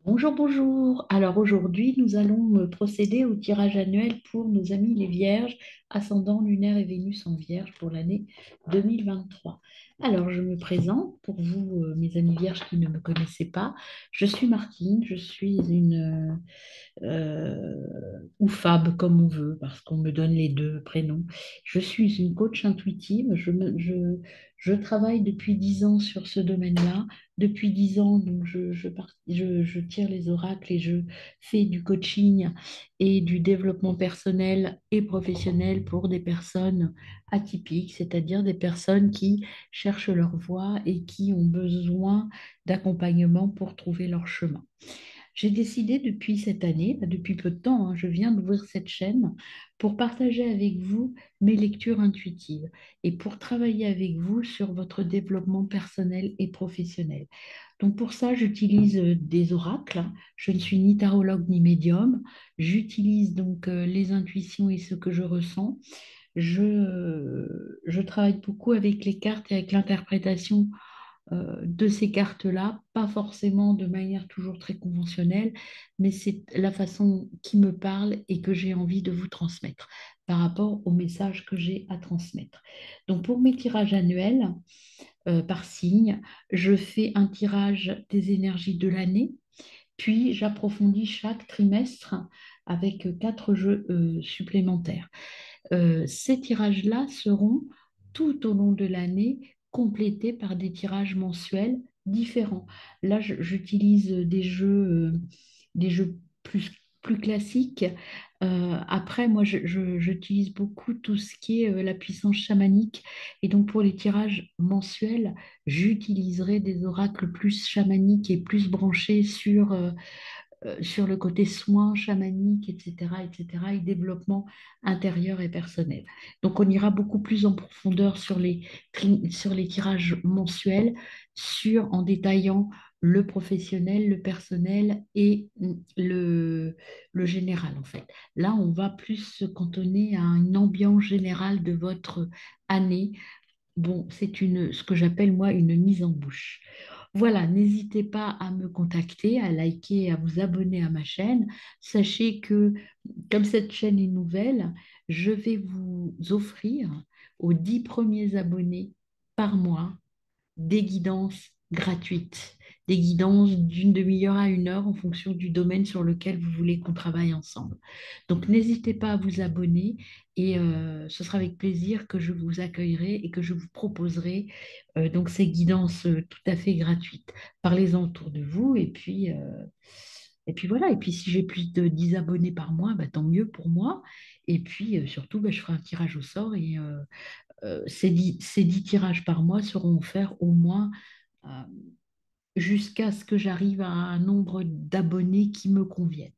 Bonjour, bonjour. Alors aujourd'hui, nous allons procéder au tirage annuel pour nos amis les Vierges, ascendant lunaire et Vénus en Vierge pour l'année 2023. Alors je me présente pour vous, mes amis Vierges qui ne me connaissez pas. Je suis Martine, je suis une ou Fab comme on veut, parce qu'on me donne les deux prénoms. Je suis une coach intuitive. Je travaille depuis 10 ans sur ce domaine-là. Depuis 10 ans, donc je tire les oracles et je fais du coaching et du développement personnel et professionnel pour des personnes atypiques, c'est-à-dire des personnes qui cherchent leur voie et qui ont besoin d'accompagnement pour trouver leur chemin. J'ai décidé depuis cette année, depuis peu de temps, je viens d'ouvrir cette chaîne pour partager avec vous mes lectures intuitives et pour travailler avec vous sur votre développement personnel et professionnel. Donc pour ça, j'utilise des oracles. Je ne suis ni tarologue ni médium. J'utilise donc les intuitions et ce que je ressens. Je travaille beaucoup avec les cartes et avec l'interprétation de ces cartes-là, pas forcément de manière toujours très conventionnelle, mais c'est la façon qui me parle et que j'ai envie de vous transmettre par rapport au message que j'ai à transmettre. Donc pour mes tirages annuels, par signe, je fais un tirage des énergies de l'année, puis j'approfondis chaque trimestre avec quatre jeux supplémentaires. Ces tirages-là seront tout au long de l'année complétés par des tirages mensuels différents. Là, j'utilise des jeux plus classiques. Après, moi, j'utilise beaucoup tout ce qui est la puissance chamanique. Et donc, pour les tirages mensuels, j'utiliserai des oracles plus chamaniques et plus branchés sur le côté soins chamaniques, etc., etc., et développement intérieur et personnel. Donc, on ira beaucoup plus en profondeur sur les tirages mensuels, en détaillant le professionnel, le personnel et le général, en fait. Là, on va plus se cantonner à une ambiance générale de votre année. Bon, ce que j'appelle moi une mise en bouche. Voilà, n'hésitez pas à me contacter, à liker, à vous abonner à ma chaîne. Sachez que comme cette chaîne est nouvelle, je vais vous offrir aux 10 premiers abonnés par mois des guidances gratuites, des guidances d'une demi-heure à une heure en fonction du domaine sur lequel vous voulez qu'on travaille ensemble. Donc n'hésitez pas à vous abonner et ce sera avec plaisir que je vous accueillerai et que je vous proposerai donc ces guidances tout à fait gratuites. Parlez-en autour de vous et puis voilà. Et puis si j'ai plus de 10 abonnés par mois, bah, tant mieux pour moi. Et puis surtout, bah, je ferai un tirage au sort et ces 10 tirages par mois seront offerts au moins euh, jusqu'à ce que j'arrive à un nombre d'abonnés qui me convienne.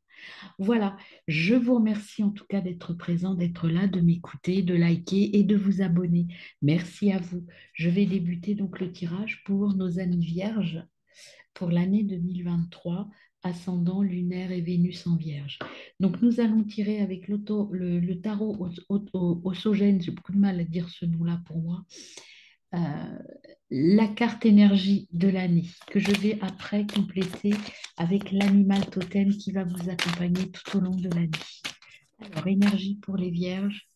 Voilà, je vous remercie en tout cas d'être présent, d'être là, de m'écouter, de liker et de vous abonner. Merci à vous. Je vais débuter donc le tirage pour nos amis vierges pour l'année 2023, ascendant lunaire et Vénus en Vierge. Donc nous allons tirer avec le tarot osogène, j'ai beaucoup de mal à dire ce nom-là pour moi, euh, la carte énergie de l'année que je vais après compléter avec l'animal totem qui va vous accompagner tout au long de l'année. Alors, énergie pour les vierges.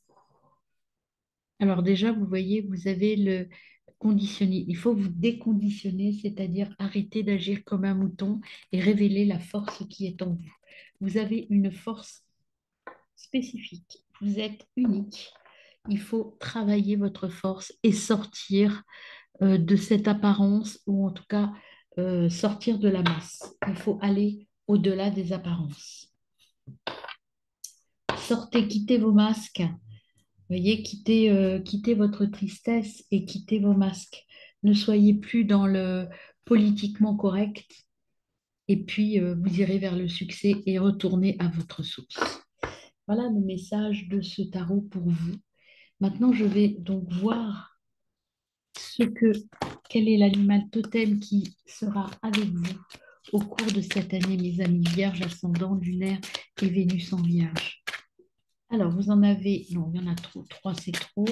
Alors déjà, vous voyez, vous avez le conditionné. Il faut vous déconditionner, c'est-à-dire arrêter d'agir comme un mouton et révéler la force qui est en vous. Vous avez une force spécifique. Vous êtes unique. Il faut travailler votre force et sortir de cette apparence, ou en tout cas sortir de la masse. Il faut aller au-delà des apparences. Sortez, quittez vos masques. Voyez, quittez votre tristesse et quittez vos masques. Ne soyez plus dans le politiquement correct et puis vous irez vers le succès et retournez à votre source. Voilà le message de ce tarot pour vous. Maintenant, je vais donc voir ce que, quel est l'animal totem qui sera avec vous au cours de cette année, mes amis vierges, ascendant, lunaire et Vénus en vierge. Alors, vous en avez, non, il y en a trop, trois, c'est trop.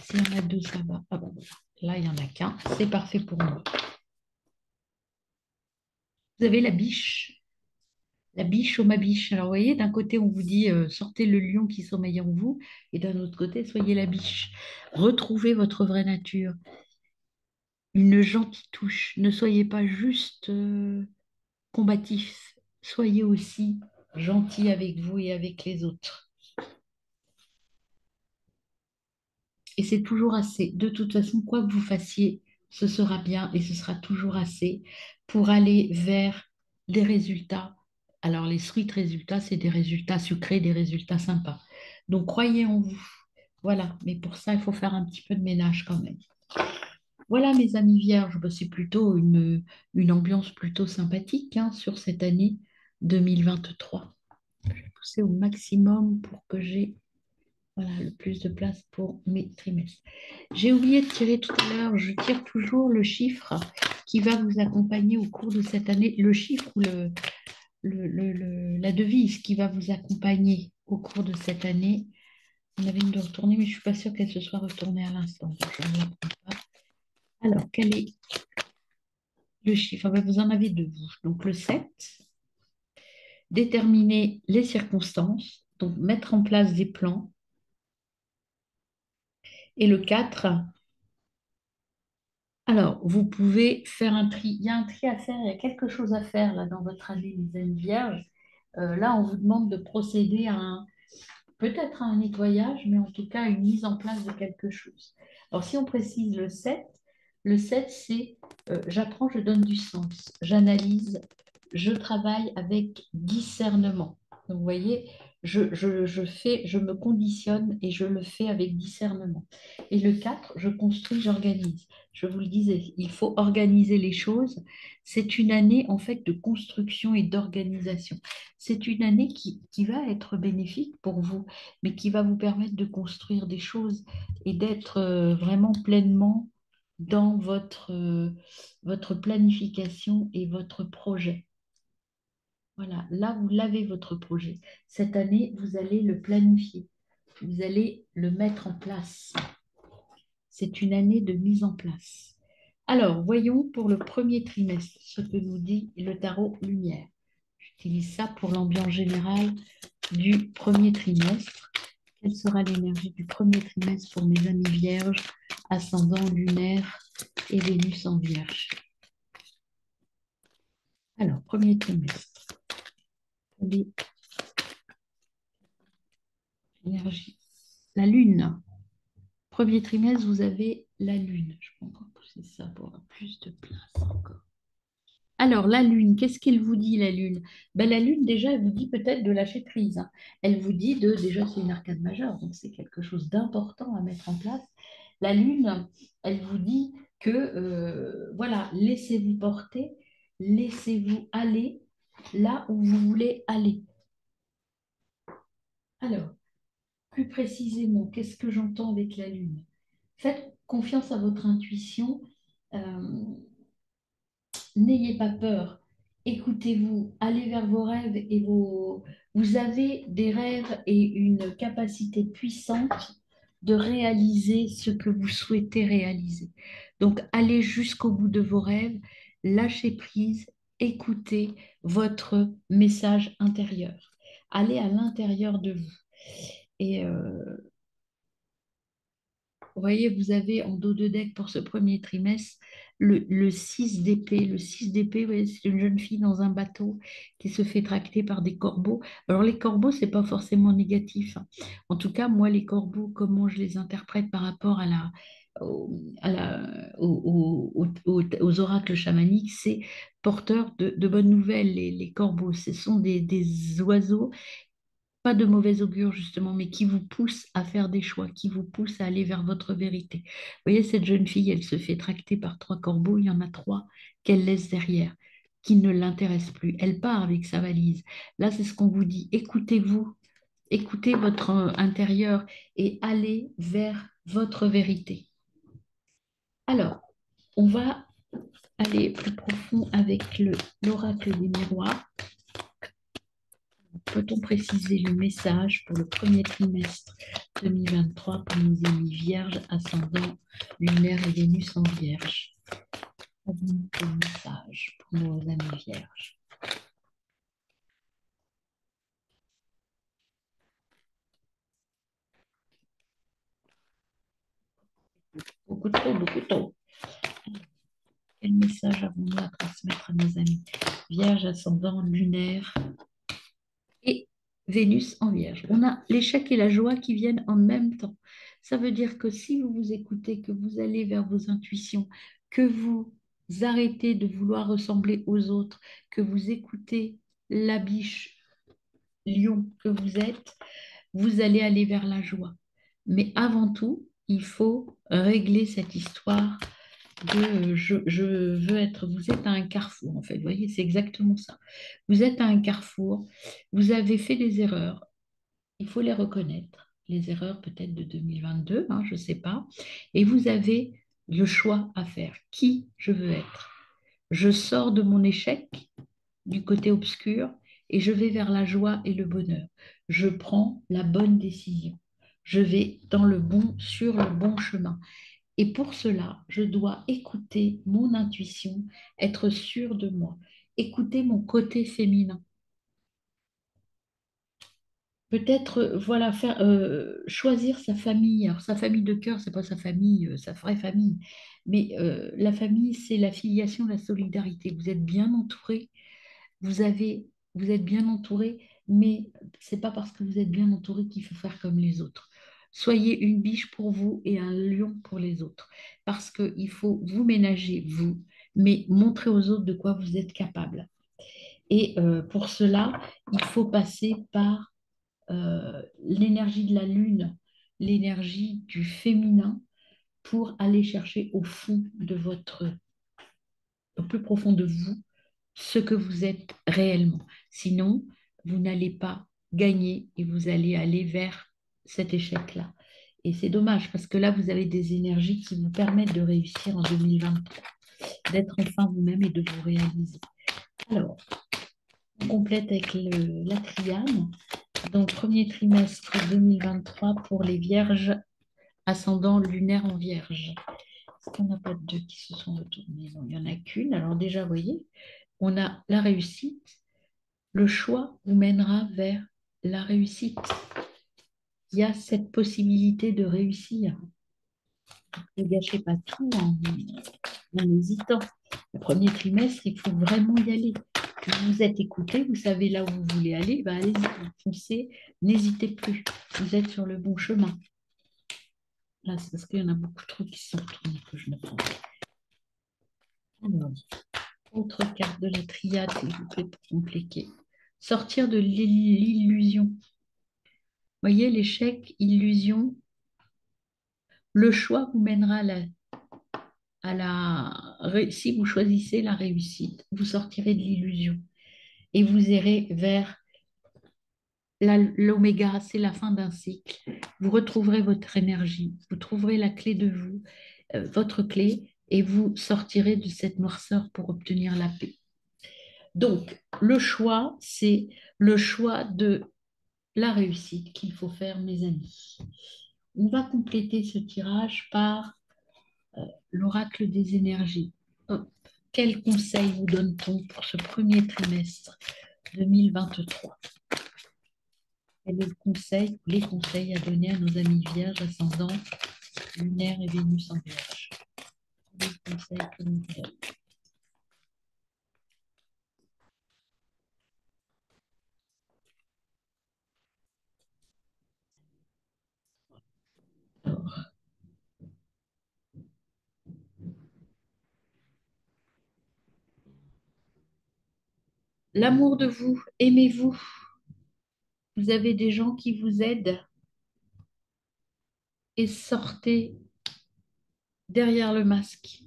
S'il y en a deux, ça va. Ah bah voilà. Là, il n'y en a qu'un. C'est parfait pour moi. Vous avez la biche. La biche au ma biche. Alors, vous voyez, d'un côté, on vous dit sortez le lion qui sommeille en vous, et d'un autre côté, soyez la biche. Retrouvez votre vraie nature. Une gentille touche. Ne soyez pas juste combatif. Soyez aussi gentil avec vous et avec les autres. Et c'est toujours assez. De toute façon, quoi que vous fassiez, ce sera bien et ce sera toujours assez pour aller vers des résultats. Alors, les sweet résultats, c'est des résultats sucrés, des résultats sympas. Donc, croyez en vous. Voilà. Mais pour ça, il faut faire un petit peu de ménage quand même. Voilà, mes amis vierges, bah, c'est plutôt une ambiance plutôt sympathique hein, sur cette année 2023. Je vais pousser au maximum pour que j'ai voilà, le plus de place pour mes trimestres. J'ai oublié de tirer tout à l'heure, je tire toujours le chiffre qui va vous accompagner au cours de cette année, le chiffre ou la devise qui va vous accompagner au cours de cette année. On avait une de retourner, mais je ne suis pas sûre qu'elle se soit retournée à l'instant. Donc je ne la prends pas. Alors, quel est le chiffre? Ah ben, vous en avez deux, vous. Donc le 7, déterminer les circonstances, donc mettre en place des plans. Et le 4. Alors, vous pouvez faire un tri. Il y a un tri à faire, il y a quelque chose à faire là dans votre année, les amis vierges. Là, on vous demande de procéder à peut-être à un nettoyage, mais en tout cas à une mise en place de quelque chose. Alors, si on précise le 7 c'est j'apprends, je donne du sens, j'analyse, je travaille avec discernement. Donc, vous voyez, je me conditionne et je le fais avec discernement. Et le 4 je construis, j'organise. Je vous le disais, il faut organiser les choses. C'est une année en fait de construction et d'organisation. C'est une année qui va être bénéfique pour vous, mais qui va vous permettre de construire des choses et d'être vraiment pleinement dans votre planification et votre projet. Voilà, là, vous l'avez votre projet. Cette année, vous allez le planifier. Vous allez le mettre en place. C'est une année de mise en place. Alors, voyons pour le premier trimestre ce que nous dit le tarot lumière. J'utilise ça pour l'ambiance générale du premier trimestre. Quelle sera l'énergie du premier trimestre pour mes amis vierges, ascendant lunaire et Vénus en vierge? Alors, premier trimestre. L'énergie. La lune. Premier trimestre, vous avez la lune. Je vais encore pousser ça pour avoir plus de place encore. Alors, la lune, qu'est-ce qu'elle vous dit, la lune? Ben, la lune, déjà, elle vous dit peut-être de lâcher prise, hein. Elle vous dit déjà, c'est une arcade majeure, donc c'est quelque chose d'important à mettre en place. La lune, elle vous dit que, voilà, laissez-vous porter, laissez-vous aller là où vous voulez aller. Alors, plus précisément, qu'est-ce que j'entends avec la lune? Faites confiance à votre intuition. euh, N'ayez pas peur. Écoutez-vous, allez vers vos rêves et vos... Vous avez des rêves et une capacité puissante de réaliser ce que vous souhaitez réaliser. Donc, allez jusqu'au bout de vos rêves, lâchez prise, écoutez votre message intérieur. Allez à l'intérieur de vous. Et vous voyez, vous avez en dos de deck pour ce premier trimestre le 6 d'épée. Le 6 d'épée, vous voyez, c'est une jeune fille dans un bateau qui se fait tracter par des corbeaux. Alors les corbeaux, c'est pas forcément négatif, hein. En tout cas, moi, les corbeaux, comment je les interprète par rapport aux oracles chamaniques, c'est porteur de bonnes nouvelles, les corbeaux. Ce sont des oiseaux pas de mauvais augure justement, mais qui vous pousse à faire des choix, qui vous pousse à aller vers votre vérité. Vous voyez, cette jeune fille, elle se fait tracter par trois corbeaux, il y en a trois qu'elle laisse derrière, qui ne l'intéressent plus. Elle part avec sa valise. Là, c'est ce qu'on vous dit. Écoutez-vous, écoutez votre intérieur et allez vers votre vérité. Alors, on va aller plus profond avec l'oracle des miroirs. Peut-on préciser le message pour le premier trimestre 2023 pour nos amis vierges, ascendant lunaire et Vénus en vierge? Avons-nous le message pour nos amis vierges? Beaucoup trop, beaucoup trop. Quel message avons-nous à transmettre à nos amis? Vierge, ascendant, lunaire et Vénus en Vierge. On a l'échec et la joie qui viennent en même temps. Ça veut dire que si vous vous écoutez, que vous allez vers vos intuitions, que vous arrêtez de vouloir ressembler aux autres, que vous écoutez la biche lion que vous allez aller vers la joie. Mais avant tout, il faut régler cette histoire de je veux être, vous êtes à un carrefour en fait, vous voyez, c'est exactement ça. Vous êtes à un carrefour, vous avez fait des erreurs, il faut les reconnaître, les erreurs peut-être de 2022, hein, je ne sais pas, et vous avez le choix à faire. Qui je veux être? Je sors de mon échec, du côté obscur, et je vais vers la joie et le bonheur. Je prends la bonne décision. Je vais dans le bon, sur le bon chemin. Et pour cela, je dois écouter mon intuition, être sûre de moi, écouter mon côté féminin. Peut-être, voilà, faire, choisir sa famille. Alors, sa famille de cœur, c'est pas sa famille, sa vraie famille. Mais la famille, c'est la filiation, la solidarité. Vous êtes bien entouré, vous avez, vous êtes bien entouré, mais c'est pas parce que vous êtes bien entouré qu'il faut faire comme les autres. Soyez une biche pour vous et un lion pour les autres, parce qu'il faut vous ménager, vous, mais montrer aux autres de quoi vous êtes capable. Et pour cela, il faut passer par l'énergie de la lune, l'énergie du féminin, pour aller chercher au fond de votre, au plus profond de vous, ce que vous êtes réellement. Sinon, vous n'allez pas gagner et vous allez aller vers cet échec-là. Et c'est dommage parce que là, vous avez des énergies qui vous permettent de réussir en 2023, d'être enfin vous-même et de vous réaliser. Alors, on complète avec la triane. Donc, premier trimestre 2023 pour les vierges, ascendant lunaire en vierge. Est-ce qu'on n'a pas deux qui se sont retournés? Non, il n'y en a qu'une. Alors déjà, vous voyez, on a la réussite. Le choix vous mènera vers la réussite. Il y a cette possibilité de réussir. Ne gâchez pas tout en hésitant. Le premier trimestre, il faut vraiment y aller. Vous vous êtes écouté, vous savez là où vous voulez aller, ben allez-y, foncez, n'hésitez plus. Vous êtes sur le bon chemin. Là, c'est parce qu'il y en a beaucoup trop qui sont retournés que je ne prends pas. Alors, autre carte de la triade, s'il vous plaît, pour compliquer. Sortir de l'illusion. Vous voyez, l'échec, illusion, le choix vous mènera si vous choisissez la réussite, vous sortirez de l'illusion et vous irez vers l'oméga, c'est la fin d'un cycle. Vous retrouverez votre énergie, vous trouverez la clé de vous, votre clé, et vous sortirez de cette noirceur pour obtenir la paix. Donc, le choix, c'est le choix de la réussite qu'il faut faire, mes amis. On va compléter ce tirage par l'oracle des énergies. Hop. Quel conseil vous donne-t-on pour ce premier trimestre 2023? Quel est le conseil, les conseils à donner à nos amis vierges, ascendant, lunaire et Vénus en vierge? Quel est le conseil que nous vous donne? Alors, l'amour de vous, aimez-vous. Vous avez des gens qui vous aident et sortez derrière le masque.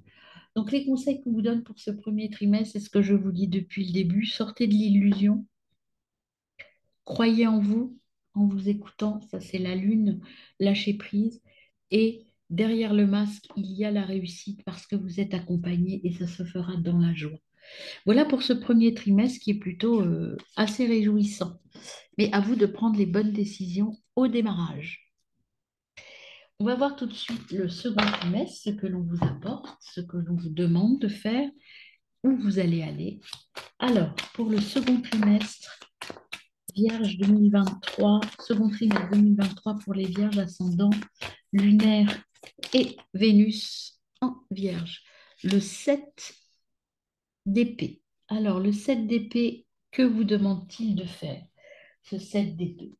Donc, les conseils qu'on vous donne pour ce premier trimestre, c'est ce que je vous dis depuis le début. Sortez de l'illusion, croyez en vous écoutant, ça c'est la lune, lâchez prise. Et derrière le masque, il y a la réussite parce que vous êtes accompagné et ça se fera dans la joie. Voilà pour ce premier trimestre qui est plutôt assez réjouissant. Mais à vous de prendre les bonnes décisions au démarrage. On va voir tout de suite le second trimestre, ce que l'on vous apporte, ce que l'on vous demande de faire, où vous allez aller. Alors, pour le second trimestre, Vierge 2023, second trimestre 2023 pour les Vierges ascendant lunaire et Vénus en Vierge. Le 7 d'épée. Alors, le 7 d'épée, que vous demande-t-il de faire, ce 7 d'épée?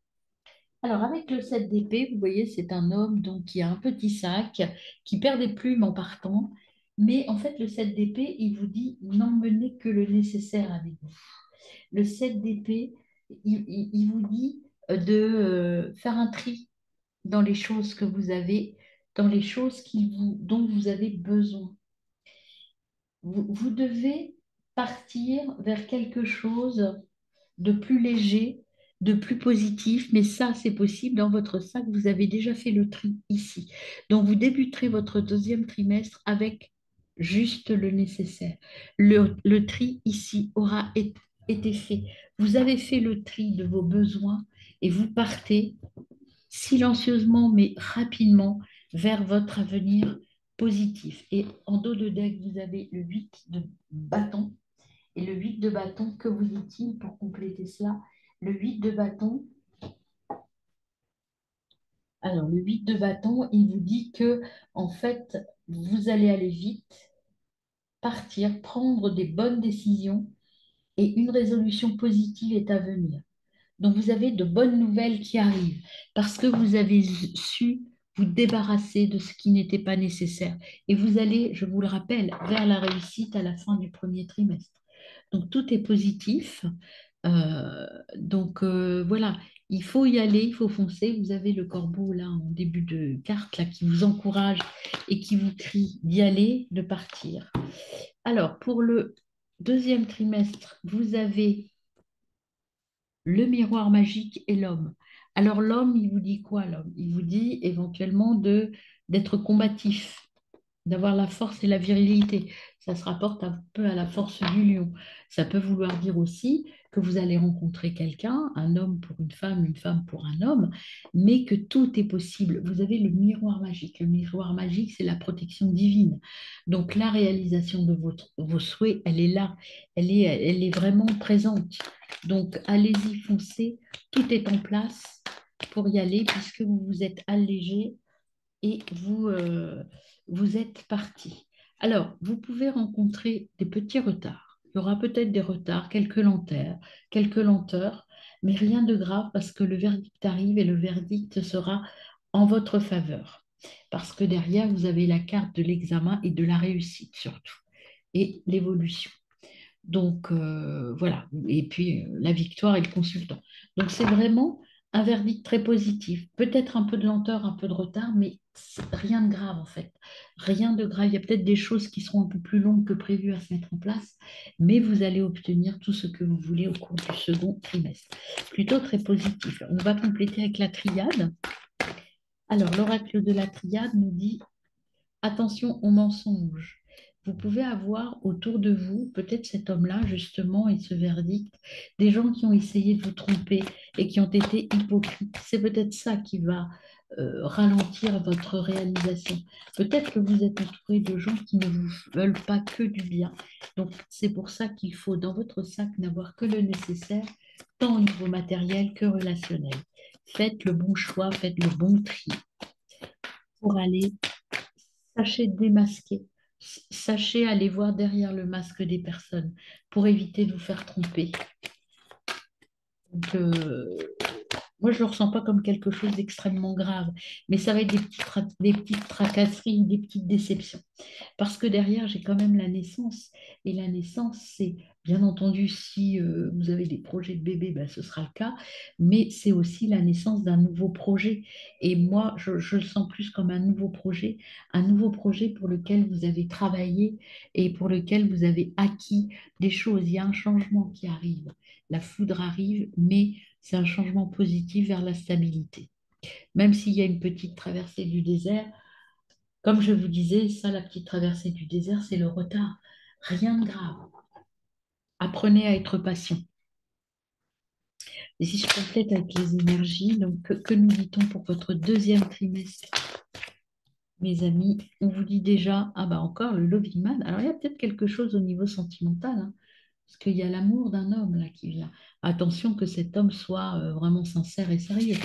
Alors, avec le 7 d'épée, vous voyez, c'est un homme donc, qui a un petit sac, qui perd des plumes en partant. Mais en fait, le 7 d'épée, il vous dit n'emmenez que le nécessaire avec vous. Le 7 d'épée, il vous dit de faire un tri dans les choses que vous avez, dans les choses dont vous avez besoin. Vous devez partir vers quelque chose de plus léger, de plus positif, mais ça, c'est possible. Dans votre sac, vous avez déjà fait le tri ici. Donc, vous débuterez votre deuxième trimestre avec juste le nécessaire. Le tri ici aura été fait. Vous avez fait le tri de vos besoins et vous partez silencieusement mais rapidement vers votre avenir positif. Et en dos de deck, vous avez le 8 de bâton. Et le 8 de bâton, que vous dit-il pour compléter cela? Le 8 de bâton, alors le 8 de bâton, il vous dit que en fait, vous allez aller vite, partir, prendre des bonnes décisions et une résolution positive est à venir. Donc, vous avez de bonnes nouvelles qui arrivent parce que vous avez su vous débarrasser de ce qui n'était pas nécessaire. Et vous allez, je vous le rappelle, vers la réussite à la fin du premier trimestre. Donc, tout est positif. Voilà, il faut y aller, il faut foncer. Vous avez le corbeau là en début de carte là, qui vous encourage et qui vous crie d'y aller, de partir. Alors, pour le deuxième trimestre, vous avez le miroir magique et l'homme. Alors l'homme, il vous dit quoi l'homme? Il vous dit éventuellement d'être combatif, d'avoir la force et la virilité. Ça se rapporte un peu à la force du lion. Ça peut vouloir dire aussi que vous allez rencontrer quelqu'un, un homme pour une femme pour un homme, mais que tout est possible. Vous avez le miroir magique. Le miroir magique, c'est la protection divine. Donc la réalisation de vos souhaits, elle est là, elle est vraiment présente. Donc allez-y, foncez, tout est en place pour y aller puisque vous vous êtes allégé et vous êtes parti. Alors, vous pouvez rencontrer des petits retards. Il y aura peut-être des retards, quelques lenteurs, mais rien de grave parce que le verdict arrive et le verdict sera en votre faveur. Parce que derrière, vous avez la carte de l'examen et de la réussite surtout, et l'évolution. Donc, voilà. Et puis, la victoire et le consultant. Donc, c'est vraiment un verdict très positif. Peut-être un peu de lenteur, un peu de retard, mais rien de grave, en fait. Rien de grave. Il y a peut-être des choses qui seront un peu plus longues que prévues à se mettre en place, mais vous allez obtenir tout ce que vous voulez au cours du second trimestre. Plutôt très positif. On va compléter avec la triade. Alors, l'oracle de la triade nous dit attention aux mensonges. Vous pouvez avoir autour de vous, peut-être cet homme-là, justement, et ce verdict, des gens qui ont essayé de vous tromper et qui ont été hypocrites. C'est peut-être ça qui va ralentir votre réalisation. Peut-être que vous êtes entouré de gens qui ne vous veulent pas que du bien. Donc, c'est pour ça qu'il faut, dans votre sac, n'avoir que le nécessaire, tant au niveau matériel que relationnel. Faites le bon choix, faites le bon tri pour aller. Sachez démasquer. Sachez aller voir derrière le masque des personnes pour éviter de vous faire tromper. Donc, moi, je ne le ressens pas comme quelque chose d'extrêmement grave, mais ça va être des petites tracasseries, des petites déceptions. Parce que derrière, j'ai quand même la naissance. Et la naissance, c'est bien entendu, si vous avez des projets de bébé, ben, ce sera le cas, mais c'est aussi la naissance d'un nouveau projet. Et moi, je le sens plus comme un nouveau projet pour lequel vous avez travaillé et pour lequel vous avez acquis des choses. Il y a un changement qui arrive. La foudre arrive, mais c'est un changement positif vers la stabilité. Même s'il y a une petite traversée du désert, comme je vous disais, ça, la petite traversée du désert, c'est le retard. Rien de grave. Apprenez à être patient. Et si je complète avec les énergies, donc que nous dit-on pour votre deuxième trimestre, mes amis? On vous dit déjà, ah bah encore le Loving Man. Alors il y a peut-être quelque chose au niveau sentimental, hein. Parce qu'il y a l'amour d'un homme là qui vient. Attention que cet homme soit vraiment sincère et sérieux,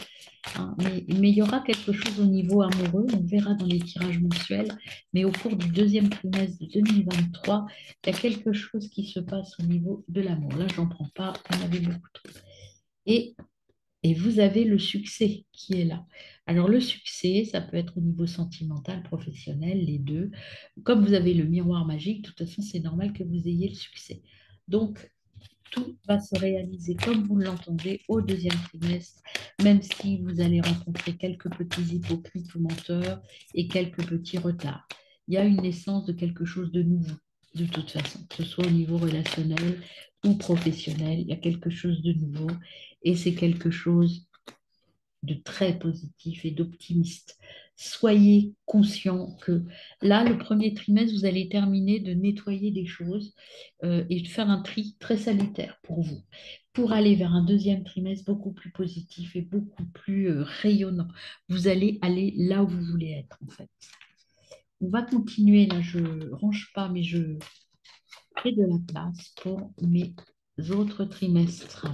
hein. Mais il y aura quelque chose au niveau amoureux, on verra dans les tirages mensuels, mais au cours du deuxième trimestre de 2023, il y a quelque chose qui se passe au niveau de l'amour. Là, j'en prends pas, on avait beaucoup trop. Et, et vous avez le succès qui est là. Alors le succès, ça peut être au niveau sentimental, professionnel, les deux. Comme vous avez le miroir magique, de toute façon, c'est normal que vous ayez le succès. Donc, tout va se réaliser comme vous l'entendez au deuxième trimestre, même si vous allez rencontrer quelques petits hypocrites ou menteurs et quelques petits retards. Il y a une naissance de quelque chose de nouveau, de toute façon, que ce soit au niveau relationnel ou professionnel, il y a quelque chose de nouveau et c'est quelque chose de très positif et d'optimiste. Soyez conscient que là, le premier trimestre, vous allez terminer de nettoyer des choses et de faire un tri très salutaire pour vous, pour aller vers un deuxième trimestre beaucoup plus positif et beaucoup plus rayonnant. Vous allez aller là où vous voulez être, en fait. On va continuer, là, je ne range pas, mais je fais de la place pour mes autres trimestres.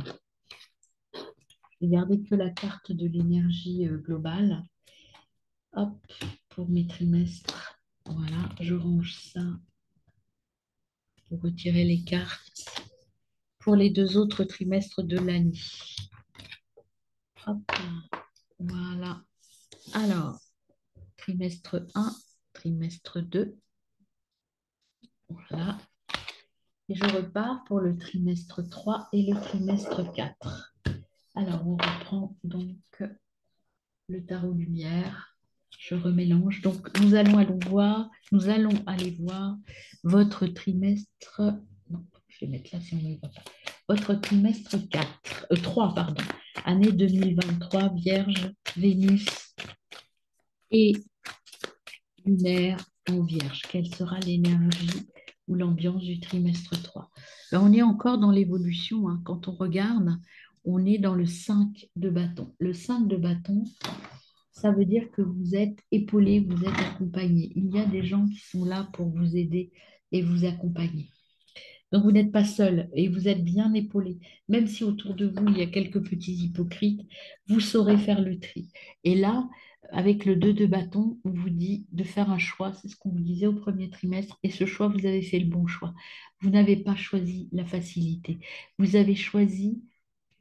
Je vais garder que la carte de l'énergie globale. Hop, pour mes trimestres. Voilà, je range ça pour retirer les cartes pour les deux autres trimestres de l'année. Hop, voilà. Alors, trimestre 1, trimestre 2. Voilà. Et je repars pour le trimestre 3 et le trimestre 4. Alors, on reprend donc le tarot lumière. Je remélange. Donc, nous allons aller voir votre trimestre. Non, je vais mettre là si on ne le voit pas. Votre trimestre 4, 3, pardon. Année 2023, Vierge, Vénus et lunaire en Vierge. Quelle sera l'énergie ou l'ambiance du trimestre 3? Ben, on est encore dans l'évolution, hein. Quand on regarde, on est dans le 5 de bâton. Le 5 de bâton, ça veut dire que vous êtes épaulé, vous êtes accompagné. Il y a des gens qui sont là pour vous aider et vous accompagner. Donc vous n'êtes pas seul et vous êtes bien épaulé. Même si autour de vous, il y a quelques petits hypocrites, vous saurez faire le tri. Et là, avec le 2 de bâton, on vous dit de faire un choix. C'est ce qu'on vous disait au premier trimestre. Et ce choix, vous avez fait le bon choix. Vous n'avez pas choisi la facilité. Vous avez choisi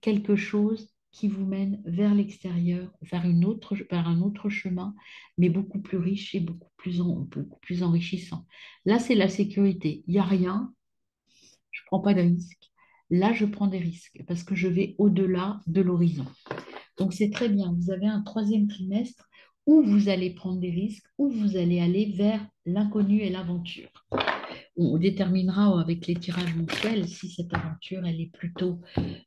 quelque chose qui vous mène vers l'extérieur, vers un autre chemin, mais beaucoup plus riche et beaucoup plus enrichissant. Là, c'est la sécurité. Il n'y a rien, je ne prends pas de risque. Là, je prends des risques parce que je vais au-delà de l'horizon. Donc, c'est très bien. Vous avez un troisième trimestre où vous allez prendre des risques, où vous allez aller vers l'inconnu et l'aventure. On déterminera avec les tirages mensuels si cette aventure, elle est plutôt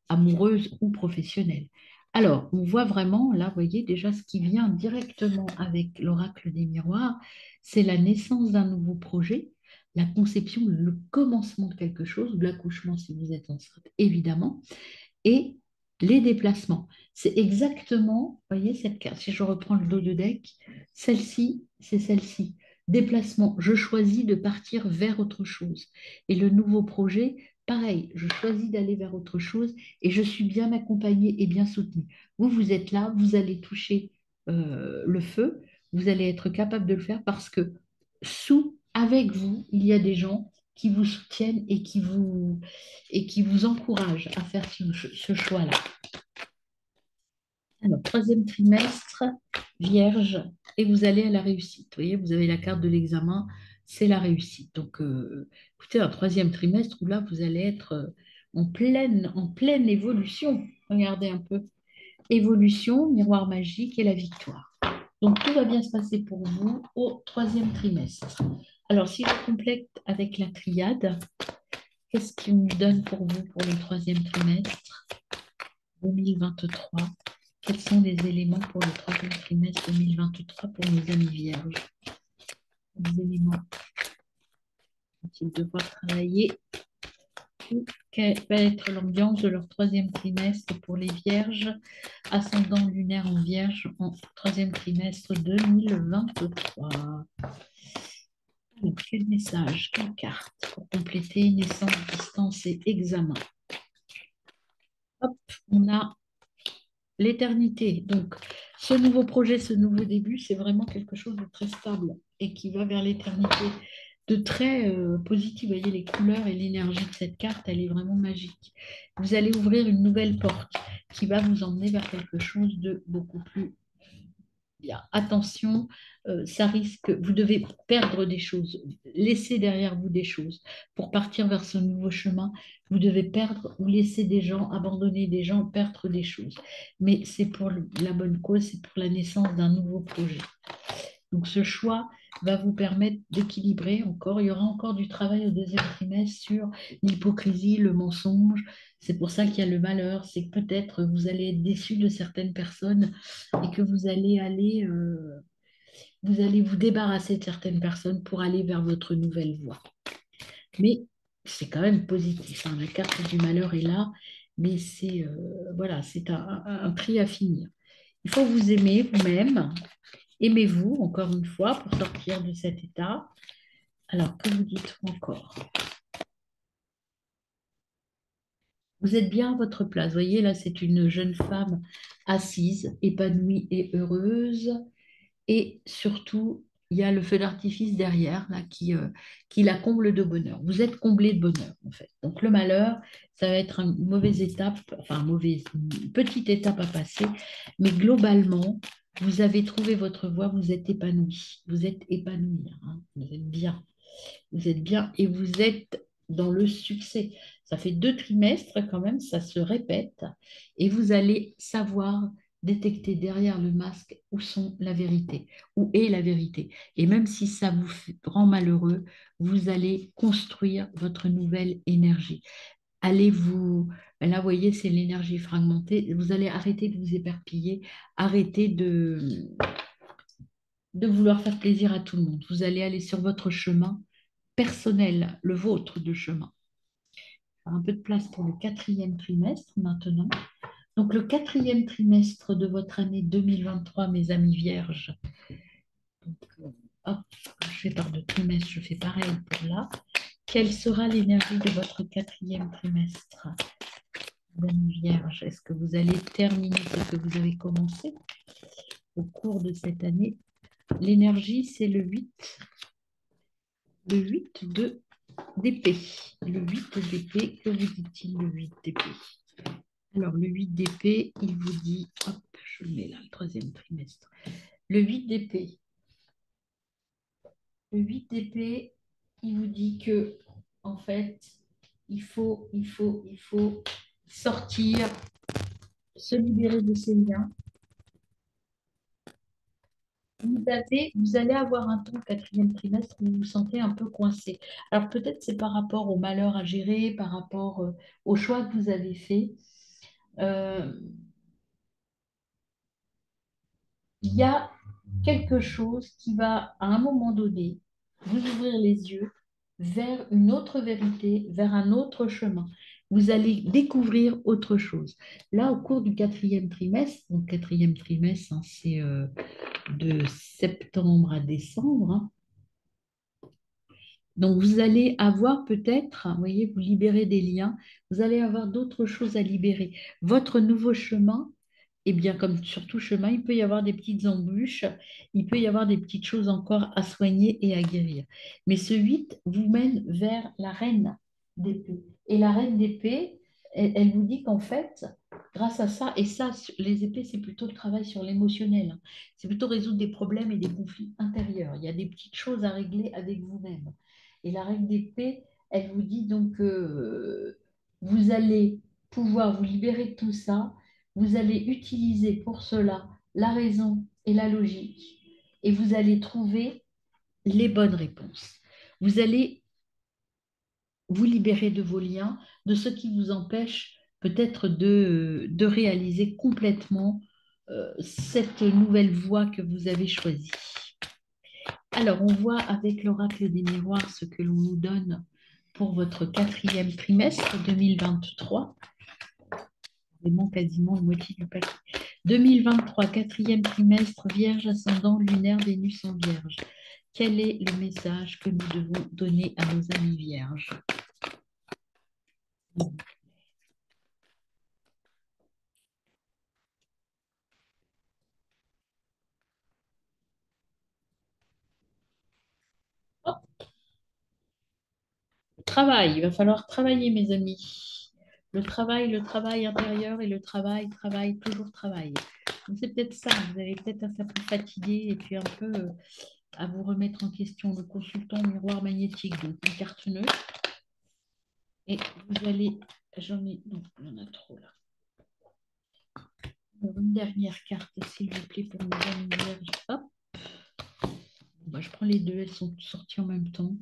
amoureuse ou professionnelle. Alors, on voit vraiment, là, vous voyez déjà ce qui vient directement avec l'oracle des miroirs, c'est la naissance d'un nouveau projet, la conception, le commencement de quelque chose, de l'accouchement si vous êtes enceinte, évidemment, et les déplacements. C'est exactement, vous voyez cette carte, si je reprends le dos de deck, celle-ci, c'est celle-ci. Déplacement, je choisis de partir vers autre chose. Et le nouveau projet, pareil, je choisis d'aller vers autre chose et je suis bien accompagnée et bien soutenue. Vous, vous êtes là, vous allez toucher le feu, vous allez être capable de le faire parce que avec vous, il y a des gens qui vous soutiennent et qui vous encouragent à faire ce choix-là. Alors, troisième trimestre, Vierge, et vous allez à la réussite. Vous voyez, vous avez la carte de l'examen, c'est la réussite. Donc, écoutez, un troisième trimestre où là, vous allez être en pleine évolution. Regardez un peu. Évolution, miroir magique et la victoire. Donc, tout va bien se passer pour vous au troisième trimestre. Alors, si je complète avec la triade, qu'est-ce qu'il nous donne pour vous pour le troisième trimestre 2023? Quels sont les éléments pour le troisième trimestre 2023 pour nos amis vierges? Les éléments vont-ils devoir travailler? Quelle va être l'ambiance de leur troisième trimestre pour les vierges, ascendant lunaire en vierge en troisième trimestre 2023? Alors, quel message, quelle carte pour compléter naissance, distance et examen. Hop, on a l'éternité. Donc, ce nouveau projet, ce nouveau début, c'est vraiment quelque chose de très stable et qui va vers l'éternité, de très positif. Vous voyez, les couleurs et l'énergie de cette carte, elle est vraiment magique. Vous allez ouvrir une nouvelle porte qui va vous emmener vers quelque chose de beaucoup plus bien. Attention, ça risque, vous devez perdre des choses, laisser derrière vous des choses. Pour partir vers ce nouveau chemin, vous devez perdre ou laisser des gens, abandonner des gens, perdre des choses. Mais c'est pour la bonne cause, c'est pour la naissance d'un nouveau projet. Donc ce choix va vous permettre d'équilibrer encore. Il y aura encore du travail au deuxième trimestre sur l'hypocrisie, le mensonge. C'est pour ça qu'il y a le malheur. C'est que peut-être vous allez être déçu de certaines personnes et que vous allez vous débarrasser de certaines personnes pour aller vers votre nouvelle voie. Mais c'est quand même positif, hein. La carte du malheur est là, mais c'est voilà, c'est un prix à finir. Il faut vous aimer vous-même. Aimez-vous, encore une fois, pour sortir de cet état. Alors, que vous dites-vous encore? Vous êtes bien à votre place. Vous voyez, là, c'est une jeune femme assise, épanouie et heureuse. Et surtout, il y a le feu d'artifice derrière, là, qui la comble de bonheur. Vous êtes comblé de bonheur, en fait. Donc, le malheur, ça va être une mauvaise étape, enfin, une petite étape à passer. Mais globalement, vous avez trouvé votre voie, vous êtes épanoui. Vous êtes épanoui, hein. Vous êtes bien. Vous êtes bien et vous êtes dans le succès. Ça fait 2 trimestres quand même, ça se répète et vous allez savoir détecter derrière le masque où sont la vérité, où est la vérité. Et même si ça vous rend malheureux, vous allez construire votre nouvelle énergie. Allez vous, là, vous voyez, c'est l'énergie fragmentée. Vous allez arrêter de vous éparpiller, arrêter de vouloir faire plaisir à tout le monde. Vous allez aller sur votre chemin personnel, le vôtre de chemin. Un peu de place pour le quatrième trimestre maintenant. Donc le quatrième trimestre de votre année 2023, mes amis vierges. Donc, hop, je fais par de trimestre, je fais pareil pour là. Quelle sera l'énergie de votre quatrième trimestre, mes amis vierges? Est-ce que vous allez terminer ce que vous avez commencé au cours de cette année? L'énergie, c'est le 8 d'épée. Le 8 d'épée, que vous dit-il le 8 d'épée? Alors, le 8 d'épée, il vous dit, hop, je le mets là, le troisième trimestre. Le 8 d'épée. Le 8 d'épée, il vous dit que, en fait, il faut sortir, se libérer de ces liens. Vous allez avoir un temps, quatrième trimestre, où vous vous sentez un peu coincé. Alors, peut-être c'est par rapport au malheur à gérer, par rapport au choix que vous avez fait. Euh, il y a quelque chose qui va, à un moment donné, vous ouvrir les yeux vers une autre vérité, vers un autre chemin. Vous allez découvrir autre chose. Là, au cours du quatrième trimestre, donc quatrième trimestre, hein, c'est de septembre à décembre, hein. Donc, vous allez avoir peut-être, vous voyez, vous libérez des liens, vous allez avoir d'autres choses à libérer. Votre nouveau chemin, eh bien, comme sur tout chemin, il peut y avoir des petites embûches, il peut y avoir des petites choses encore à soigner et à guérir. Mais ce 8 vous mène vers la reine d'épée. Et la reine d'épée, elle vous dit qu'en fait, grâce à ça, et ça, les épées, c'est plutôt le travail sur l'émotionnel, hein. C'est plutôt résoudre des problèmes et des conflits intérieurs. Il y a des petites choses à régler avec vous-même. Et la reine d'épée, elle vous dit donc que vous allez pouvoir vous libérer de tout ça, vous allez utiliser pour cela la raison et la logique et vous allez trouver les bonnes réponses. Vous allez vous libérer de vos liens, de ce qui vous empêche peut-être de réaliser complètement cette nouvelle voie que vous avez choisie. Alors, on voit avec l'oracle des miroirs ce que l'on nous donne pour votre quatrième trimestre 2023. Vraiment quasiment la moitié du paquet. 2023, quatrième trimestre, Vierge, ascendant, lunaire, Vénus en Vierge. Quel est le message que nous devons donner à nos amis vierges? Travail, il va falloir travailler, mes amis. Le travail intérieur et le travail, toujours travail. Donc, c'est peut-être ça, vous avez peut-être un peu fatigué et puis un peu à vous remettre en question. Le consultant miroir magnétique, donc une carte neutre. Et vous allez, j'en ai, non, il y en a trop là. Alors, une dernière carte, s'il vous plaît, pour mes amis vierges. Hop, bah, je prends les deux, elles sont sorties en même temps.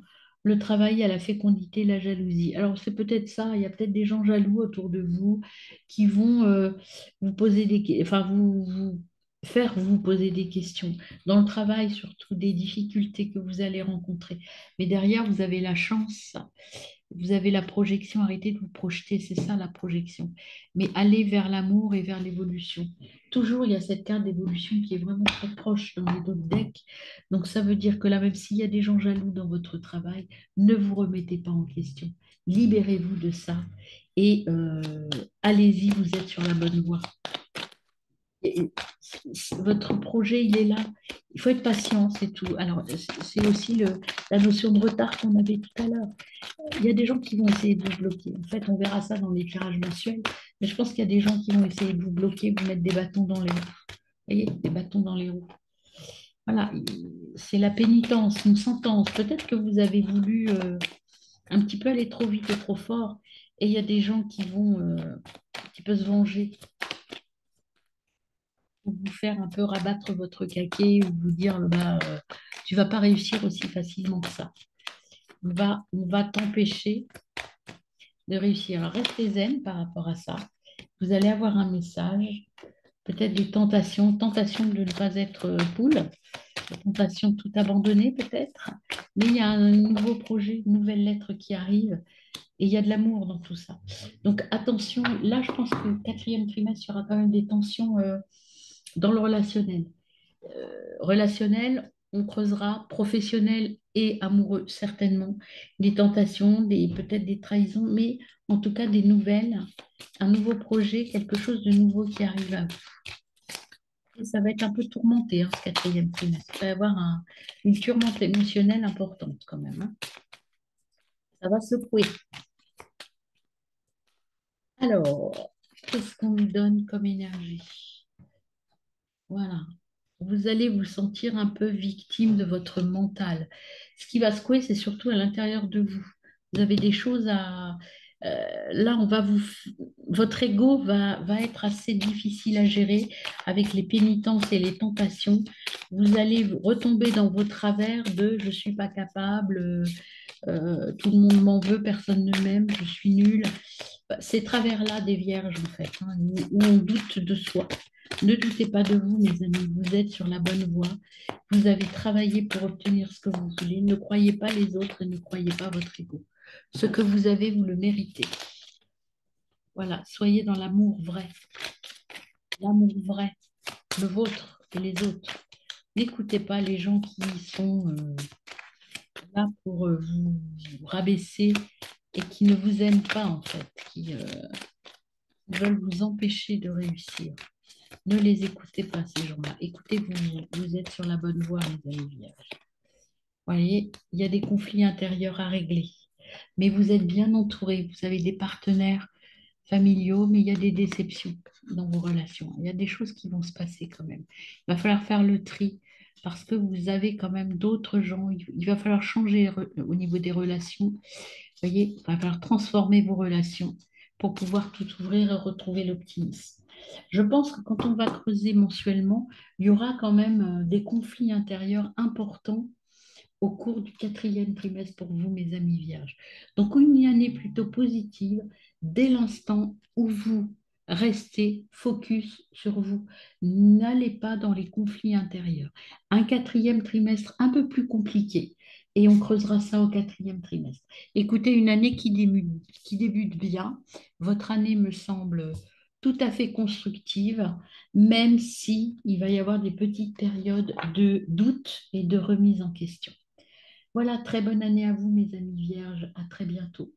Le travail à la fécondité, la jalousie. Alors, c'est peut-être ça, il y a peut-être des gens jaloux autour de vous qui vont vous poser enfin, vous faire vous poser des questions. Dans le travail, surtout des difficultés que vous allez rencontrer. Mais derrière, vous avez la chance, vous avez la projection, arrêtez de vous projeter, c'est ça la projection. Mais allez vers l'amour et vers l'évolution. Toujours, il y a cette carte d'évolution qui est vraiment très proche dans les autres decks. Donc, ça veut dire que là, même s'il y a des gens jaloux dans votre travail, ne vous remettez pas en question. Libérez-vous de ça et allez-y, vous êtes sur la bonne voie. Et votre projet, il est là. Il faut être patient, c'est tout. Alors, c'est aussi la notion de retard qu'on avait tout à l'heure. Il y a des gens qui vont essayer de vous bloquer. En fait, on verra ça dans les tirages mensuels. Mais je pense qu'il y a des gens qui vont essayer de vous bloquer, vous mettre des bâtons dans les roues. Vous voyez, des bâtons dans les roues. Voilà, c'est la pénitence, une sentence. Peut-être que vous avez voulu un petit peu aller trop vite et trop fort. Et il y a des gens qui vont qui peuvent se venger ou vous faire un peu rabattre votre caquet ou vous dire bah, tu vas pas réussir aussi facilement que ça. On va t'empêcher de réussir. Alors restez zen par rapport à ça. Vous allez avoir un message, peut-être des tentations, tentation de ne pas être poule, tentation de tout abandonner peut-être. Mais il y a un nouveau projet, une nouvelle lettre qui arrive et il y a de l'amour dans tout ça. Donc attention, là je pense que le quatrième trimestre, il y aura quand même des tensions dans le relationnel. Relationnel, on creusera professionnel et amoureux, certainement. Des tentations, peut-être des trahisons, mais en tout cas des nouvelles, un nouveau projet, quelque chose de nouveau qui arrive à vous. Et ça va être un peu tourmenté, hein, ce quatrième trimestre. Il va y avoir une tourmente émotionnelle importante quand même, hein. Ça va secouer. Alors, qu'est-ce qu'on nous donne comme énergie? Voilà. Vous allez vous sentir un peu victime de votre mental. Ce qui va secouer, c'est surtout à l'intérieur de vous. Vous avez des choses à... là, votre ego va être assez difficile à gérer avec les pénitences et les tentations. Vous allez retomber dans vos travers de je ne suis pas capable, tout le monde m'en veut, personne ne m'aime, je suis nulle. Ces travers-là des vierges, en fait, hein, où on doute de soi. Ne doutez pas de vous, mes amis, vous êtes sur la bonne voie. Vous avez travaillé pour obtenir ce que vous voulez. Ne croyez pas les autres et ne croyez pas votre ego. Ce que vous avez, vous le méritez. Voilà, soyez dans l'amour vrai, le vôtre et les autres. N'écoutez pas les gens qui sont là pour vous rabaisser et qui ne vous aiment pas, en fait, qui veulent vous empêcher de réussir. Ne les écoutez pas, ces gens-là. Écoutez-vous, vous êtes sur la bonne voie, mes amis vierges. Vous voyez, il y a des conflits intérieurs à régler, mais vous êtes bien entourés. Vous avez des partenaires familiaux, mais il y a des déceptions dans vos relations. Il y a des choses qui vont se passer quand même. Il va falloir faire le tri parce que vous avez quand même d'autres gens. Il va falloir changer au niveau des relations. Vous voyez, il va falloir transformer vos relations pour pouvoir tout ouvrir et retrouver l'optimisme. Je pense que quand on va creuser mensuellement, il y aura quand même des conflits intérieurs importants au cours du quatrième trimestre pour vous, mes amis vierges. Donc, une année plutôt positive dès l'instant où vous restez focus sur vous. N'allez pas dans les conflits intérieurs. Un quatrième trimestre un peu plus compliqué. Et on creusera ça au quatrième trimestre. Écoutez, une année qui débute bien. Votre année me semble tout à fait constructive, même si il va y avoir des petites périodes de doute et de remise en question. Voilà, très bonne année à vous, mes amis vierges. À très bientôt.